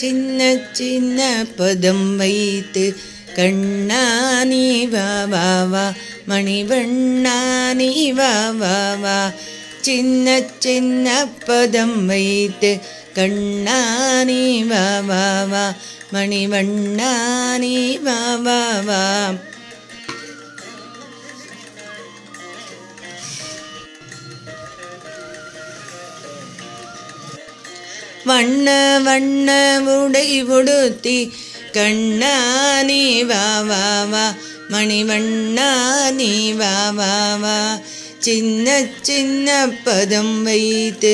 சின்ன சின்ன பதம் வைத்து கண்ணா நீ வா வா வா, மணிவண்ணா நீ வா வா வா. சின்ன சின்ன பதம் வைத்து கண்ணா நீ வா வா வா, மணிவண்ணா நீ வா வா வா. வண்ண வண்ண உடை உடுத்தி கண்ணா நீ வா வா வா, மணிவண்ணா நீ வா வா வா. சின்ன சின்ன பதம் வைத்து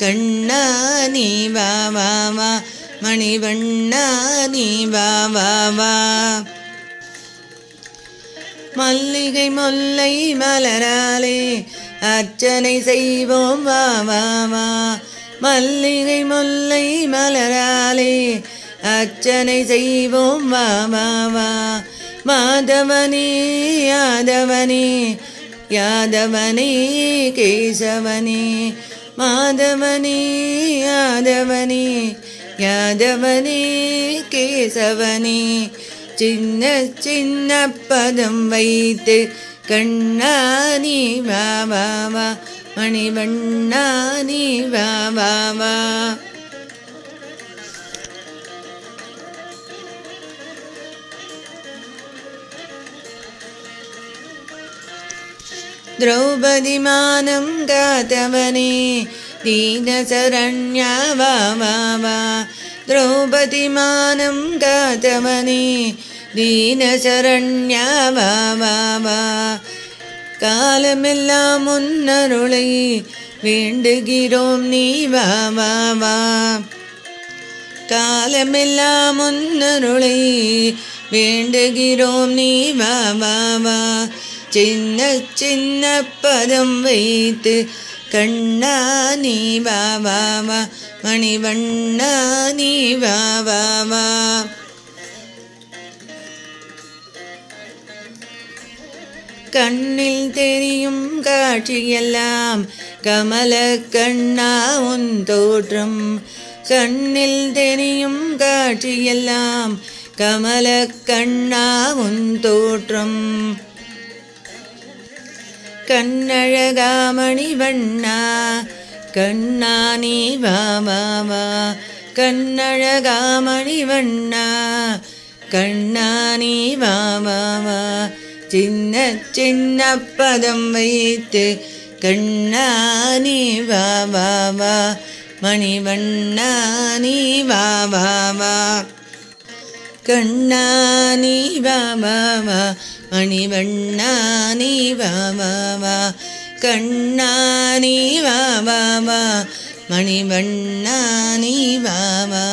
கண்ணா நீ வா வா வா, மணிவண்ணா நீ வா வா வா. மல்லிகை முல்லை மலராலே அர்ச்சனை செய்வோம் வா வா வா. மல்லிகை முல்லை மலராலே அர்ச்சனை செய்வோம் வா வா வா. மாதவனே யாதவனே யாதவனே கேசவனே, மாதவனே யாதவனே யாதவனே கேசவனே. சின்ன சின்ன பதம் வைத்து கண்ணா நீ வா வா வா, மணிவண்ணா நீ வா வா வா. திரௌபதி மானம் காத்தவனே தீனசரண்யா வா வா வா. திரௌபதி மானம் காத்தவனே தீனசரண்யா வா வா வா. காலமெல்லாம் முன்னருளை வேண்டுகிறோம் நீ வா வா வா. காலமெல்லாம் முன்னருளை வேண்டுகிறோம் நீ வா வா வா. சின்ன சின்ன பதம் வைத்து கண்ணா நீ வா வா வா, மணிவண்ணா நீ வா வா வா. கண்ணில் தெரியும் காட்சியெல்லாம் கமல கண்ணா உன் தோற்றம். கண்ணில் தெரியும் காட்சியெல்லாம் கமல கண்ணா உன் தோற்றம். கண்ணழகா மணிவண்ணா கண்ணா நீ வா வா வா. கண்ணழகா மணிவண்ணா கண்ணா நீ வா வா வா. சின்ன சின்ன பதம் வைத்து கண்ணா நீ வா வா வா, மணிவண்ணா நீ வா வா வா. கண்ணா நீ வா வா வா, மணிவண்ணா நீ வா வா வா. கண்ணா நீ வா வா வா, மணிவண்ணா நீ வா வா